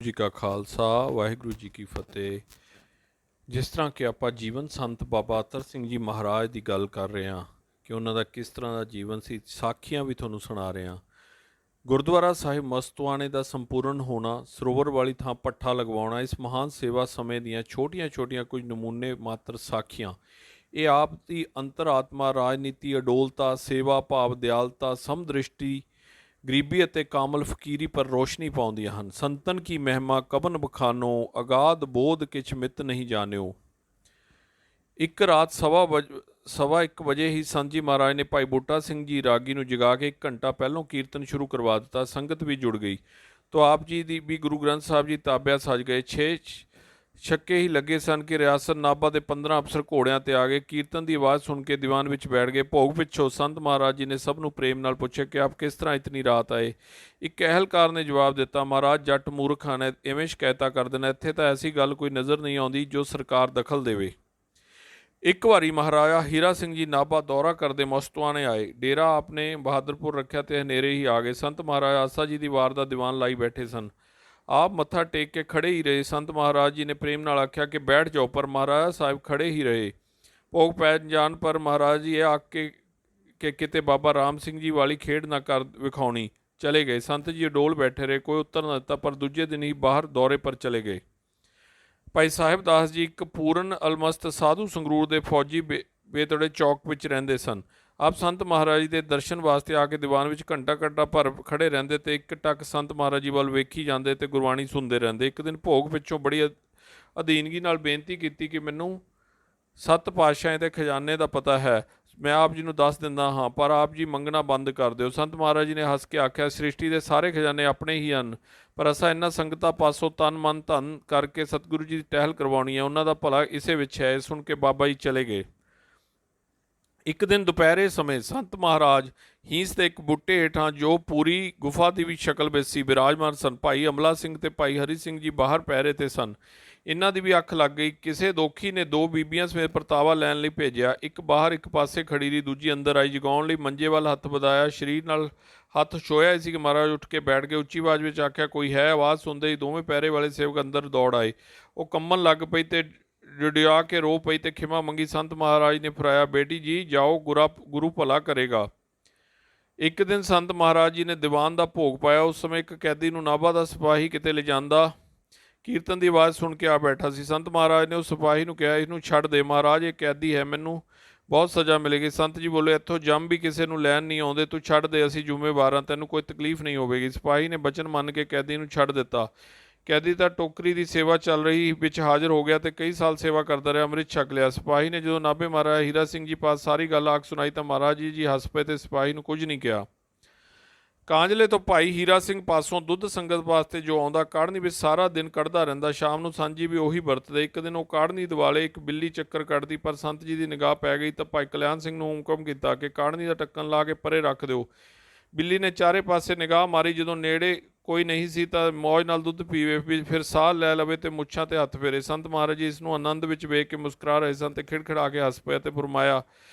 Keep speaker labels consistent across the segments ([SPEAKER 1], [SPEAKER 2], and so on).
[SPEAKER 1] जी का खालसा वाहिगुरू जी की फतेह। जिस तरह कि ਆਪਾਂ ਜੀਵਨ ਸੰਤ ਬਾਬਾ ਅਤਰ ਸਿੰਘ ਜੀ ਮਹਾਰਾਜ ਦੀ ਗੱਲ ਕਰ ਰਹੇ ਹਾਂ ਕਿ ਉਹਨਾਂ ਦਾ ਕਿਸ ਤਰ੍ਹਾਂ ਦਾ ਜੀਵਨ ਸੀ, ਸਾਖੀਆਂ ਵੀ ਤੁਹਾਨੂੰ ਸੁਣਾ ਰਹੇ ਹਾਂ। ਗੁਰਦੁਆਰਾ ਸਾਹਿਬ ਮਸਤਵਾਣੇ ਦਾ ਸੰਪੂਰਨ ਹੋਣਾ, ਸਰੋਵਰ ਵਾਲੀ ਥਾਂ ਪੱਠਾ ਲਗਵਾਉਣਾ, ਇਸ ਮਹਾਨ ਸੇਵਾ ਸਮੇਂ ਦੀਆਂ ਛੋਟੀਆਂ-ਛੋਟੀਆਂ ਕੁਝ ਨਮੂਨੇ ਮਾਤਰ ਸਾਖੀਆਂ। ਇਹ ਆਪ ਦੀ ਅੰਤਰ-ਆਤਮਾ, ਰਾਜਨੀਤੀ, ਅਡੋਲਤਾ, ਸੇਵਾ ਭਾਵ, ਦਿਆਲਤਾ, ਸਮਦ੍ਰਿਸ਼ਟੀ, ਗਰੀਬੀ ਅਤੇ ਕਾਮਲ ਫਕੀਰੀ ਪਰ ਰੋਸ਼ਨੀ ਪਾਉਂਦੀਆਂ ਹਨ। ਸੰਤਨ ਕੀ ਮਹਿਮਾ ਕਬਨ ਬਖਾਨੋ, ਅਗਾਧ ਬੋਧ ਕਿਛ ਮਿਤ ਨਹੀਂ ਜਾਣਿਓ। ਇੱਕ ਰਾਤ ਸਵਾ ਇੱਕ ਵਜੇ ਹੀ ਸੰਤ ਜੀ ਮਹਾਰਾਜ ਨੇ ਭਾਈ ਬੂਟਾ ਸਿੰਘ ਜੀ ਰਾਗੀ ਨੂੰ ਜਗਾ ਕੇ 1 ਘੰਟਾ ਪਹਿਲੋਂ ਕੀਰਤਨ ਸ਼ੁਰੂ ਕਰਵਾ ਦਿੱਤਾ। ਸੰਗਤ ਵੀ ਜੁੜ ਗਈ ਤਾਂ ਆਪ ਜੀ ਦੀ ਵੀ ਗੁਰੂ ਗ੍ਰੰਥ ਸਾਹਿਬ ਜੀ ਤਾਬਿਆ ਸਜ ਗਏ। 6 ਛੱਕੇ ਹੀ ਲੱਗੇ ਸਨ ਕਿ ਰਿਆਸਤ ਨਾਭਾ ਦੇ 15 ਅਫਸਰ ਘੋੜਿਆਂ ਤੇ ਆ ਗਏ। ਕੀਰਤਨ ਦੀ ਆਵਾਜ਼ ਸੁਣ ਕੇ ਦੀਵਾਨ ਵਿੱਚ ਬੈਠ ਗਏ। ਭੋਗ ਪਿੱਛੋਂ ਸੰਤ ਮਹਾਰਾਜ ਜੀ ਨੇ ਸਭ ਨੂੰ ਪ੍ਰੇਮ ਨਾਲ ਪੁੱਛਿਆ ਕਿ ਆਪ ਕਿਸ ਤਰ੍ਹਾਂ ਇਤਨੀ ਰਾਤ ਆਏ। ਇੱਕ ਅਹਿਲਕਾਰ ਨੇ ਜਵਾਬ ਦਿੱਤਾ, ਮਹਾਰਾਜ ਜੱਟ ਮੂਰਖ ਹਨ, ਇਵੇਂ ਸ਼ਿਕਾਇਤਾਂ ਕਰ ਦੇਣਾ, ਇੱਥੇ ਤਾਂ ਐਸੀ ਗੱਲ ਕੋਈ ਨਜ਼ਰ ਨਹੀਂ ਆਉਂਦੀ ਜੋ ਸਰਕਾਰ ਦਖਲ ਦੇਵੇ। ਇੱਕ ਵਾਰੀ ਮਹਾਰਾਜਾ ਹੀਰਾ ਸਿੰਘ ਜੀ ਨਾਭਾ ਦੌਰਾ ਕਰਦੇ ਮਸਤਵਾਣੇ ਆਏ। ਡੇਰਾ ਆਪਨੇ ਬਹਾਦਰਪੁਰ ਰੱਖਿਆ ਤੇ ਹਨੇਰੇ ਹੀ ਆ ਗਏ। ਸੰਤ ਮਹਾਰਾਜ ਆਸਾ ਜੀ ਦੀ ਵਾਰ ਦਾ ਦੀਵਾਨ ਲਾਈ ਬੈਠੇ ਸਨ। ਆਪ ਮੱਥਾ ਟੇਕ ਕੇ ਖੜੇ ਹੀ ਰਹੇ। ਸੰਤ ਮਹਾਰਾਜ ਜੀ ਨੇ ਪ੍ਰੇਮ ਨਾਲ ਆਖਿਆ ਕਿ ਬੈਠ ਜਾਓ, ਪਰ ਮਹਾਰਾਜ ਸਾਹਿਬ ਖੜੇ ਹੀ ਰਹੇ। ਭੋਗ ਪੈ ਜਾਣ ਪਰ ਮਹਾਰਾਜ ਜੀ ਇਹ ਆਖ ਕੇ ਕਿ ਕਿਤੇ ਬਾਬਾ ਰਾਮ ਸਿੰਘ ਜੀ ਵਾਲੀ ਖੇਡ ਨਾ ਕਰ ਵਿਖਾਉਣੀ, ਚਲੇ ਗਏ। ਸੰਤ ਜੀ ਡੋਲ ਬੈਠੇ ਰਹੇ, ਕੋਈ ਉੱਤਰ ਨਾ ਦਿੱਤਾ, ਪਰ ਦੂਜੇ ਦਿਨ ਹੀ ਬਾਹਰ ਦੌਰੇ ਪਰ ਚਲੇ ਗਏ। ਭਾਈ ਸਾਹਿਬ ਦਾਸ ਜੀ ਇੱਕ ਪੂਰਨ ਅਲਮਸਤ ਸਾਧੂ ਸੰਗਰੂਰ ਦੇ ਫੌਜੀ ਬੇਤੜੇ ਚੌਕ ਵਿੱਚ ਰਹਿੰਦੇ ਸਨ। ਆਪ ਸੰਤ ਮਹਾਰਾਜ ਜੀ ਦੇ ਦਰਸ਼ਨ ਵਾਸਤੇ ਆ ਕੇ ਦੀਵਾਨ ਵਿੱਚ ਘੰਟਾ ਭਰ ਖੜੇ ਰਹਿੰਦੇ ਤੇ ਇੱਕ ਟੱਕ ਸੰਤ ਮਹਾਰਾਜ ਜੀ ਵੱਲ ਵੇਖੀ ਜਾਂਦੇ ਤੇ ਗੁਰਬਾਣੀ ਸੁਣਦੇ ਰਹਿੰਦੇ। ਇੱਕ ਦਿਨ ਭੋਗ ਪਿੱਛੋਂ ਬੜੀ ਅਧੀਨਗੀ ਨਾਲ ਬੇਨਤੀ ਕੀਤੀ ਕਿ ਮੈਨੂੰ 7 ਪਾਤਸ਼ਾਹਾਂ ਦੇ ਖਜ਼ਾਨੇ ਦਾ ਪਤਾ ਹੈ, ਮੈਂ ਆਪ ਜੀ ਨੂੰ ਦੱਸ ਦਿੰਦਾ ਹਾਂ, ਪਰ ਆਪ ਜੀ ਮੰਗਣਾ ਬੰਦ ਕਰ ਦਿਓ। ਸੰਤ ਮਹਾਰਾਜ ਜੀ ਨੇ ਹੱਸ ਕੇ ਆਖਿਆ, ਸ੍ਰਿਸ਼ਟੀ ਦੇ ਸਾਰੇ ਖਜ਼ਾਨੇ ਆਪਣੇ ਹੀ ਹਨ, ਪਰ ਅਸਾਂ ਇਹਨਾਂ ਸੰਗਤਾਂ ਪਾਸੋਂ ਤਨ ਮਨ ਧਨ ਕਰਕੇ ਸਤਿਗੁਰੂ ਜੀ ਦੀ ਟਹਿਲ ਕਰਵਾਉਣੀ ਹੈ, ਉਹਨਾਂ ਦਾ ਭਲਾ ਇਸੇ ਵਿੱਚ ਹੈ। ਸੁਣ ਕੇ ਬਾਬਾ ਜੀ ਚਲੇ ਗਏ। ਇੱਕ ਦਿਨ ਦੁਪਹਿਰੇ ਸਮੇਂ ਸੰਤ ਮਹਾਰਾਜ ਹੀਂਸ ਦੇ ਇੱਕ ਬੂਟੇ ਹੇਠਾਂ, ਜੋ ਪੂਰੀ ਗੁਫਾ ਦੀ ਵੀ ਸ਼ਕਲ ਵਿੱਚ ਸੀ, ਬਿਰਾਜਮਾਨ ਸਨ। ਭਾਈ ਅਮਲਾ ਸਿੰਘ ਤੇ ਭਾਈ ਹਰੀ ਸਿੰਘ ਜੀ ਬਾਹਰ ਪਹਿਰੇ ਤੇ ਸਨ। ਇਹਨਾਂ ਦੀ ਵੀ ਅੱਖ ਲੱਗ ਗਈ। ਕਿਸੇ ਦੋਖੀ ਨੇ 2 ਬੀਬੀਆਂ ਸਮੇਤ ਪਰਤਾਵਾ ਲੈਣ ਲਈ ਭੇਜਿਆ। ਇੱਕ ਬਾਹਰ ਇੱਕ ਪਾਸੇ ਖੜੀ ਰਹੀ, ਦੂਜੀ ਅੰਦਰ ਆਈ। ਜਗਾਉਣ ਲਈ ਮੰਜੇ ਵੱਲ ਹੱਥ ਵਧਾਇਆ, ਸਰੀਰ ਨਾਲ ਹੱਥ ਛੋਇਆ ਸੀ ਕਿ ਮਹਾਰਾਜ ਉੱਠ ਕੇ ਬੈਠ ਗਏ। ਉੱਚੀ ਆਵਾਜ਼ ਵਿੱਚ ਆਖਿਆ, ਕੋਈ ਹੈ? ਆਵਾਜ਼ ਸੁਣਦੇ ਹੀ ਦੋਵੇਂ ਪਹਿਰੇ ਵਾਲੇ ਸੇਵਕ ਅੰਦਰ ਦੌੜ ਆਏ। ਉਹ ਕੰਬਣ ਲੱਗ ਪਈ ਤੇ ਡਿੜਿਆ ਕੇ ਰੋ ਪਈ ਤੇ ਖਿਮਾ ਮੰਗੀ। ਸੰਤ ਮਹਾਰਾਜ ਨੇ ਫਰਾਇਆ, ਬੇਟੀ ਜੀ ਜਾਓ, ਗੁਰੂ ਭਲਾ ਕਰੇਗਾ। ਇੱਕ ਦਿਨ ਸੰਤ ਮਹਾਰਾਜ ਜੀ ਨੇ ਦੀਵਾਨ ਦਾ ਭੋਗ ਪਾਇਆ। ਉਸ ਸਮੇਂ ਇੱਕ ਕੈਦੀ ਨੂੰ ਨਾਭਾ ਦਾ ਸਿਪਾਹੀ ਕਿਤੇ ਲਿਜਾਂਦਾ ਕੀਰਤਨ ਦੀ ਆਵਾਜ਼ ਸੁਣ ਕੇ ਆ ਬੈਠਾ ਸੀ। ਸੰਤ ਮਹਾਰਾਜ ਨੇ ਉਸ ਸਿਪਾਹੀ ਨੂੰ ਕਿਹਾ, ਇਹਨੂੰ ਛੱਡ ਦੇ, ਮਹਾਰਾਜ ਇਹ ਕੈਦੀ ਹੈ, ਮੈਨੂੰ ਬਹੁਤ ਸਜ਼ਾ ਮਿਲੇਗੀ। ਸੰਤ ਜੀ ਬੋਲੇ, ਇੱਥੋਂ ਜੰਮ ਵੀ ਕਿਸੇ ਨੂੰ ਲੈਣ ਨਹੀਂ ਆਉਂਦੇ, ਤੂੰ ਛੱਡ ਦੇ, ਅਸੀਂ ਜ਼ਿੰਮੇਵਾਰ ਹਾਂ, ਤੈਨੂੰ ਕੋਈ ਤਕਲੀਫ ਨਹੀਂ ਹੋਵੇਗੀ। ਸਿਪਾਹੀ ਨੇ ਬਚਨ ਮੰਨ ਕੇ ਕੈਦੀ ਨੂੰ ਛੱਡ ਦਿੱਤਾ। ਕੈਦੀ ਤਾਂ ਟੋਕਰੀ ਦੀ ਸੇਵਾ ਚੱਲ ਰਹੀ ਵਿੱਚ ਹਾਜ਼ਰ ਹੋ ਗਿਆ ਤੇ ਕਈ ਸਾਲ ਸੇਵਾ ਕਰਦਾ ਰਿਹਾ, ਅੰਮ੍ਰਿਤ ਛਕ ਲਿਆ। ਸਿਪਾਹੀ ਨੇ ਜਦੋਂ ਨਾਭੇ ਮਹਾਰਾਜਾ ਹੀਰਾ ਸਿੰਘ ਜੀ ਪਾਸ ਸਾਰੀ ਗੱਲ ਆਖ ਸੁਣਾਈ ਤਾਂ ਮਹਾਰਾਜ ਜੀ ਹੱਸ ਪਏ ਤੇ ਸਿਪਾਹੀ ਨੂੰ ਕੁਝ ਨਹੀਂ ਕਿਹਾ। ਕਾਂਜਲੇ ਤੋਂ ਭਾਈ ਹੀਰਾ ਸਿੰਘ ਪਾਸੋਂ ਦੁੱਧ ਸੰਗਤ ਵਾਸਤੇ ਜੋ ਆਉਂਦਾ, ਕਾੜਨੀ ਵਿੱਚ ਸਾਰਾ ਦਿਨ ਕੱਢਦਾ ਰਹਿੰਦਾ। ਸ਼ਾਮ ਨੂੰ ਸਾਂਝੀ ਵੀ ਉਹੀ ਵਰਤਦੇ। ਇੱਕ ਦਿਨ ਉਹ ਕਾੜਨੀ ਦਿਵਾਲੇ ਇੱਕ ਬਿੱਲੀ ਚੱਕਰ ਕੱਢਦੀ, ਪਰ ਸੰਤ ਜੀ ਦੀ ਨਿਗਾਹ ਪੈ ਗਈ ਤਾਂ ਭਾਈ ਕਲਿਆਣ ਸਿੰਘ ਨੂੰ ਹੁਕਮ ਕੀਤਾ ਕਿ ਕਾੜਨੀ ਦਾ ਢੱਕਣ ਲਾ ਕੇ ਪਰੇ ਰੱਖ ਦਿਓ। ਬਿੱਲੀ ਨੇ ਚਾਰੇ ਪਾਸੇ ਨਿਗਾਹ ਮਾਰੀ, ਜਦੋਂ ਨੇੜੇ ਕੋਈ ਨਹੀਂ ਸੀ ਤਾਂ ਮੌਜ ਨਾਲ ਦੁੱਧ ਪੀਵੇ, ਫਿਰ ਸਾਹ ਲੈ ਲਵੇ ਤੇ ਮੁੱਛਾਂ ਤੇ ਹੱਥ ਫੇਰੇ। ਸੰਤ ਮਹਾਰਾਜ ਜੀ ਇਸ ਨੂੰ ਆਨੰਦ ਵਿੱਚ ਵੇਖ ਕੇ ਮੁਸਕਰਾ ਰਹੇ ਸਨ ਤੇ ਖਿੜਖਿੜਾ ਕੇ ਹੱਸ ਪਏ ਤੇ ਫਰਮਾਇਆ,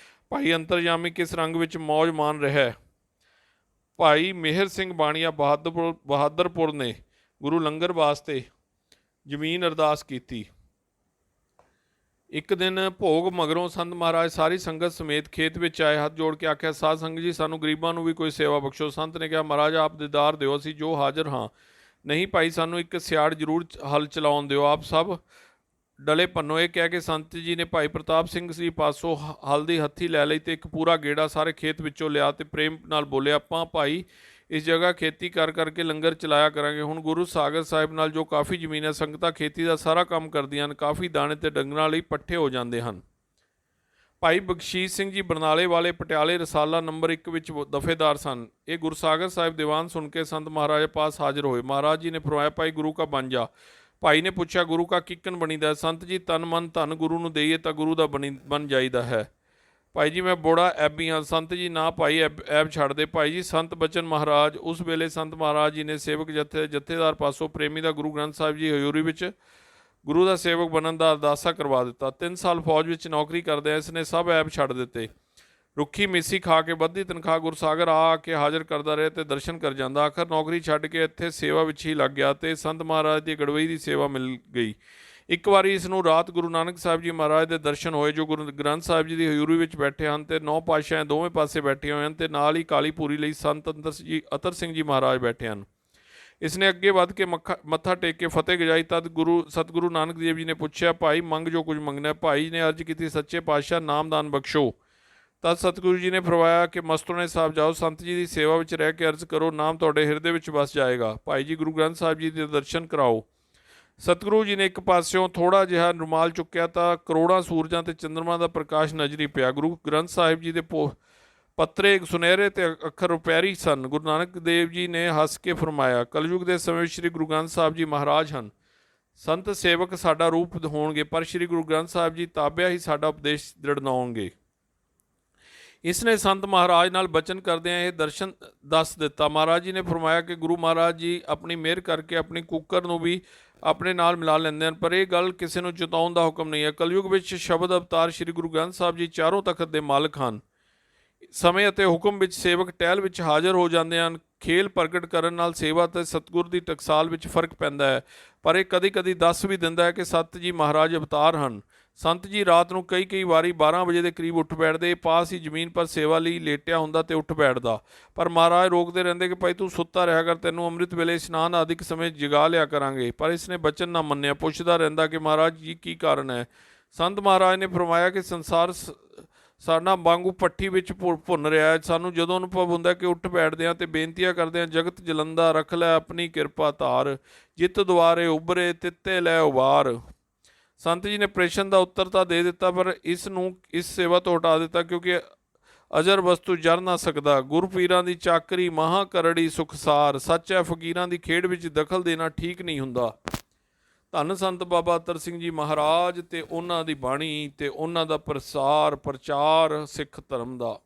[SPEAKER 1] ਭਾਈ ਅੰਤਰਜਾਮੀ ਕਿਸ ਰੰਗ ਵਿੱਚ ਮੌਜ ਮਾਣ ਰਿਹਾ। ਭਾਈ ਮਿਹਰ ਸਿੰਘ ਬਾਣੀਆ ਬਹਾਦਰਪੁਰ ਨੇ ਗੁਰੂ ਲੰਗਰ ਵਾਸਤੇ ਜ਼ਮੀਨ ਅਰਦਾਸ ਕੀਤੀ। ਇੱਕ ਦਿਨ ਭੋਗ ਮਗਰੋਂ ਸੰਤ ਮਹਾਰਾਜ ਸਾਰੀ ਸੰਗਤ ਸਮੇਤ ਖੇਤ ਵਿੱਚ ਆਏ। ਹੱਥ ਜੋੜ ਕੇ ਆਖਿਆ, ਸਾਧ ਸੰਗਤ ਜੀ, ਸਾਨੂੰ ਗਰੀਬਾਂ ਨੂੰ ਵੀ ਕੋਈ ਸੇਵਾ ਬਖਸ਼ੋ। ਸੰਤ ਨੇ ਕਿਹਾ, ਮਹਾਰਾਜ ਆਪ ਦੀਦਾਰ ਦਿਓ, ਅਸੀਂ ਜੋ ਹਾਜ਼ਰ ਹਾਂ। ਨਹੀਂ ਭਾਈ, ਸਾਨੂੰ ਇੱਕ ਸਿਆੜ ਜ਼ਰੂਰ ਹਲ ਚਲਾਉਣ ਦਿਓ, ਆਪ ਸਭ ਡਲੇ ਪੰਨੋ। ਇਹ ਕਹਿ ਕੇ ਸੰਤ ਜੀ ਨੇ ਭਾਈ ਪ੍ਰਤਾਪ ਸਿੰਘ ਜੀ ਪਾਸੋਂ ਹਲ ਦੀ ਹੱਥੀ ਲੈ ਲਈ ਤੇ ਇੱਕ ਪੂਰਾ ਗੇੜਾ ਸਾਰੇ ਖੇਤ ਵਿੱਚੋਂ ਲਿਆ ਤੇ ਪ੍ਰੇਮ ਨਾਲ ਬੋਲੇ, ਆਪਾਂ ਭਾਈ ਇਸ ਜਗ੍ਹਾ ਖੇਤੀ ਕਰਕੇ ਲੰਗਰ ਚਲਾਇਆ ਕਰਾਂਗੇ। ਹੁਣ ਗੁਰੂ ਸਾਗਰ ਸਾਹਿਬ ਨਾਲ ਜੋ ਕਾਫੀ ਜ਼ਮੀਨ ਹੈ, ਸੰਗਤਾਂ ਖੇਤੀ ਦਾ ਸਾਰਾ ਕੰਮ ਕਰਦੀਆਂ ਹਨ, ਕਾਫੀ ਦਾਣੇ ਤੇ ਡੰਗਰਾਂ ਲਈ ਪੱਠੇ ਹੋ ਜਾਂਦੇ ਹਨ। ਭਾਈ ਬਖਸ਼ੀਸ਼ ਸਿੰਘ ਜੀ ਬਰਨਾਲੇ ਵਾਲੇ ਪਟਿਆਲੇ ਰਸਾਲਾ ਨੰਬਰ 1 ਵਿੱਚ ਦਫੇਦਾਰ ਸਨ। ਇਹ ਗੁਰਸਾਗਰ ਸਾਹਿਬ ਦੀਵਾਨ ਸੁਣ ਕੇ ਸੰਤ ਮਹਾਰਾਜ ਪਾਸ ਹਾਜ਼ਰ ਹੋਏ। ਮਹਾਰਾਜ ਜੀ ਨੇ ਫਰਮਾਇਆ, ਭਾਈ ਗੁਰੂ ਕਾ ਬਣ ਜਾ। ਭਾਈ ਨੇ ਪੁੱਛਿਆ, ਗੁਰੂ ਕਾ ਕਿੱਕਣ ਬਣੀਦਾ? ਸੰਤ ਜੀ, ਤਨ ਮਨ ਧਨ ਗੁਰੂ ਨੂੰ ਦੇਈਏ ਤਾਂ ਗੁਰੂ ਦਾ ਬਣ ਜਾਈਦਾ ਹੈ। ਭਾਈ ਜੀ, ਮੈਂ ਬੋੜਾ ਐਬੀ ਹਾਂ। ਸੰਤ ਜੀ, ਨਾ ਭਾਈ, ਐਬ ਛੱਡ ਦੇ। ਭਾਈ ਜੀ, ਸੰਤ ਬਚਨ ਮਹਾਰਾਜ। ਉਸ ਵੇਲੇ ਸੰਤ ਮਹਾਰਾਜ ਜੀ ਨੇ ਸੇਵਕ ਜਥੇਦਾਰ ਪਾਸੋਂ ਪ੍ਰੇਮੀ ਦਾ ਗੁਰੂ ਗ੍ਰੰਥ ਸਾਹਿਬ ਜੀ ਹਜ਼ੂਰੀ ਵਿੱਚ ਗੁਰੂ ਦਾ ਸੇਵਕ ਬਣਨ ਦਾ ਅਰਦਾਸਾ ਕਰਵਾ ਦਿੱਤਾ। 3 ਸਾਲ ਫੌਜ ਵਿੱਚ ਨੌਕਰੀ ਕਰਦਿਆਂ ਇਸ ਨੇ ਸਭ ਐਬ ਛੱਡ ਦਿੱਤੇ। ਰੁੱਖੀ ਮਿੱਸੀ ਖਾ ਕੇ ਵੱਧਦੀ ਤਨਖਾਹ ਗੁਰਸਾਗਰ ਆ ਕੇ ਹਾਜ਼ਰ ਕਰਦਾ ਰਿਹਾ ਤੇ ਦਰਸ਼ਨ ਕਰ ਜਾਂਦਾ। ਆਖਰ ਨੌਕਰੀ ਛੱਡ ਕੇ ਇੱਥੇ ਸੇਵਾ ਵਿੱਚ ਹੀ ਲੱਗ ਗਿਆ ਤੇ ਸੰਤ ਮਹਾਰਾਜ ਦੀ ਗੜਵਈ ਦੀ ਸੇਵਾ ਮਿਲ ਗਈ। ਇੱਕ ਵਾਰੀ ਇਸ ਨੂੰ ਰਾਤ ਗੁਰੂ ਨਾਨਕ ਸਾਹਿਬ ਜੀ ਮਹਾਰਾਜ ਦੇ ਦਰਸ਼ਨ ਹੋਏ, ਜੋ ਗੁਰੂ ਗ੍ਰੰਥ ਸਾਹਿਬ ਜੀ ਦੀ ਹਜ਼ੂਰੀ ਵਿੱਚ ਬੈਠੇ ਹਨ ਤੇ 9 ਪਾਤਸ਼ਾਹ ਦੋਵੇਂ ਪਾਸੇ ਬੈਠੇ ਹੋਏ ਹਨ ਤੇ ਨਾਲ ਹੀ ਕਾਲੀ ਪੂਰੀ ਲਈ ਸੰਤ ਅਤਰ ਸਿੰਘ ਜੀ ਮਹਾਰਾਜ ਬੈਠੇ ਹਨ। ਇਸ ਨੇ ਅੱਗੇ ਵੱਧ ਕੇ ਮੱਥਾ ਟੇਕ ਕੇ ਫਤਿਹ ਗਜਾਈ। ਤਦ ਸਤਿਗੁਰੂ ਨਾਨਕ ਦੇਵ ਜੀ ਨੇ ਪੁੱਛਿਆ, ਭਾਈ ਮੰਗ ਜੋ ਕੁਝ ਮੰਗਣਾ। ਭਾਈ ਨੇ ਅਰਜ਼ ਕੀਤੀ, ਸੱਚੇ ਪਾਤਸ਼ਾਹ ਨਾਮਦਾਨ ਬਖਸ਼ੋ। ਤਦ ਸਤਿਗੁਰੂ ਜੀ ਨੇ ਫਰਮਾਇਆ ਕਿ ਮਸਤੂਨੇ ਸਾਹਿਬ ਜਾਓ, ਸੰਤ ਜੀ ਦੀ ਸੇਵਾ ਵਿੱਚ ਰਹਿ ਕੇ ਅਰਜ਼ ਕਰੋ, ਨਾਮ ਤੁਹਾਡੇ ਹਿਰਦੇ ਵਿੱਚ ਵਸ ਜਾਏਗਾ। ਭਾਈ ਜੀ ਗੁਰੂ ਗ੍ਰੰਥ ਸਾਹਿਬ ਜੀ ਦੇ ਦਰਸ਼ਨ ਕਰਾਓ। ਸਤਿਗੁਰੂ ਜੀ ਨੇ ਇੱਕ ਪਾਸਿਓਂ ਥੋੜ੍ਹਾ ਜਿਹਾ ਰੁਮਾਲ ਚੁੱਕਿਆ ਤਾਂ ਕਰੋੜਾਂ ਸੂਰਜਾਂ ਤੇ ਚੰਦਰਮਾ ਦਾ ਪ੍ਰਕਾਸ਼ ਨਜ਼ਰੀ ਪਿਆ। ਗੁਰੂ ਗ੍ਰੰਥ ਸਾਹਿਬ ਜੀ ਦੇ ਪੱਤਰੇ ਸੁਨਹਿਰੇ ਤੇ ਅੱਖਰ ਰੁਪਹਿਰੀ ਸਨ। ਗੁਰੂ ਨਾਨਕ ਦੇਵ ਜੀ ਨੇ ਹੱਸ ਕੇ ਫਰਮਾਇਆ, ਕਲਯੁਗ ਦੇ ਸਮੇਂ ਵਿੱਚ ਸ੍ਰੀ ਗੁਰੂ ਗ੍ਰੰਥ ਸਾਹਿਬ ਜੀ ਮਹਾਰਾਜ ਹਨ। ਸੰਤ ਸੇਵਕ ਸਾਡਾ ਰੂਪ ਹੋਣਗੇ, ਪਰ ਸ੍ਰੀ ਗੁਰੂ ਗ੍ਰੰਥ ਸਾਹਿਬ ਜੀ ਤਾਬਿਆ ਹੀ ਸਾਡਾ ਉਪਦੇਸ਼ ਦ੍ਰਿੜਨਾਉਣਗੇ। ਇਸ ਨੇ ਸੰਤ ਮਹਾਰਾਜ ਨਾਲ ਬਚਨ ਕਰਦਿਆਂ ਇਹ ਦਰਸ਼ਨ ਦੱਸ ਦਿੱਤਾ। ਮਹਾਰਾਜ ਜੀ ਨੇ ਫਰਮਾਇਆ ਕਿ ਗੁਰੂ ਮਹਾਰਾਜ ਜੀ ਆਪਣੀ ਮਿਹਰ ਕਰਕੇ ਆਪਣੀ ਕੁੱਕਰ ਨੂੰ ਵੀ ਆਪਣੇ ਨਾਲ ਮਿਲਾ ਲੈਂਦੇ ਹਨ, ਪਰ ਇਹ ਗੱਲ ਕਿਸੇ ਨੂੰ ਚੇਤਾਉਣ ਦਾ ਹੁਕਮ ਨਹੀਂ ਹੈ। ਕਲਯੁਗ ਵਿੱਚ ਸ਼ਬਦ ਅਵਤਾਰ ਸ੍ਰੀ ਗੁਰੂ ਗ੍ਰੰਥ ਸਾਹਿਬ ਜੀ ਚਾਰੋਂ ਤਖਤ ਦੇ ਮਾਲਕ ਹਨ। ਸਮੇਂ ਅਤੇ ਹੁਕਮ ਵਿੱਚ ਸੇਵਕ ਟਹਿਲ ਵਿੱਚ ਹਾਜ਼ਰ ਹੋ ਜਾਂਦੇ ਹਨ। ਖੇਲ ਪ੍ਰਗਟ ਕਰਨ ਨਾਲ ਸੇਵਾ ਅਤੇ ਸਤਿਗੁਰ ਦੀ ਟਕਸਾਲ ਵਿੱਚ ਫਰਕ ਪੈਂਦਾ ਹੈ, ਪਰ ਇਹ ਕਦੀ ਕਦੀ ਦੱਸ ਵੀ ਦਿੰਦਾ ਹੈ ਕਿ ਸਤ ਜੀ ਮਹਾਰਾਜ ਅਵਤਾਰ ਹਨ। ਸੰਤ ਜੀ ਰਾਤ ਨੂੰ ਕਈ ਵਾਰੀ 12 ਵਜੇ ਦੇ ਕਰੀਬ ਉੱਠ ਬੈਠਦੇ। ਪਾਸ ਹੀ ਜ਼ਮੀਨ ਪਰ ਸੇਵਾ ਲਈ ਲੇਟਿਆ ਹੁੰਦਾ ਤੇ ਉੱਠ ਬੈਠਦਾ, ਪਰ ਮਹਾਰਾਜ ਰੋਕਦੇ ਰਹਿੰਦੇ ਕਿ ਭਾਈ ਤੂੰ ਸੁੱਤਾ ਰਿਹਾ ਕਰ, ਤੈਨੂੰ ਅੰਮ੍ਰਿਤ ਵੇਲੇ ਇਸ਼ਨਾਨ ਆਦਿਕ ਸਮੇਂ ਜਗਾ ਲਿਆ ਕਰਾਂਗੇ। ਪਰ ਇਸਨੇ ਬਚਨ ਨਾ ਮੰਨਿਆ। ਪੁੱਛਦਾ ਰਹਿੰਦਾ ਕਿ ਮਹਾਰਾਜ ਜੀ ਕੀ ਕਾਰਨ ਹੈ। ਸੰਤ ਮਹਾਰਾਜ ਨੇ ਫਰਮਾਇਆ ਕਿ ਸੰਸਾਰ ਸਾਡਾ ਵਾਂਗੂ ਭੱਠੀ ਵਿੱਚ ਭੁੰਨ ਰਿਹਾ ਹੈ। ਸਾਨੂੰ ਜਦੋਂ ਅਨੁਭਵ ਹੁੰਦਾ ਕਿ ਉੱਠ ਬੈਠਦੇ ਹਾਂ ਤੇ ਬੇਨਤੀਆਂ ਕਰਦੇ ਹਾਂ, ਜਗਤ ਜਲੰਦਾ ਰੱਖ ਲੈ ਆਪਣੀ ਕਿਰਪਾ ਧਾਰ, ਜਿੱਤ ਦੁਆਰੇ ਉਭਰੇ ਤਿੱਤੇ ਲੈ ਉਬਾਰ। ਸੰਤ ਜੀ ਨੇ ਪ੍ਰਸ਼ਨ ਦਾ ਉੱਤਰ ਤਾਂ ਦੇ ਦਿੱਤਾ, ਪਰ ਇਸ ਨੂੰ ਇਸ ਸੇਵਾ ਤੋਂ ਹਟਾ ਦਿੱਤਾ, ਕਿਉਂਕਿ ਅਜਰ ਵਸਤੂ ਜਰ ਨਾ ਸਕਦਾ। ਗੁਰ ਪੀਰਾਂ ਦੀ ਚਾਕਰੀ ਮਹਾਂ ਕਰੜੀ ਸੁਖਸਾਰ, ਸੱਚ ਹੈ ਫਕੀਰਾਂ ਦੀ ਖੇਡ ਵਿੱਚ ਦਖਲ ਦੇਣਾ ਠੀਕ ਨਹੀਂ ਹੁੰਦਾ। ਧੰਨ ਸੰਤ ਬਾਬਾ ਅਤਰ ਸਿੰਘ ਜੀ ਮਹਾਰਾਜ ਤੇ ਉਹਨਾਂ ਦੀ ਬਾਣੀ ਤੇ ਉਹਨਾਂ ਦਾ ਪ੍ਰਚਾਰ ਸਿੱਖ ਧਰਮ ਦਾ।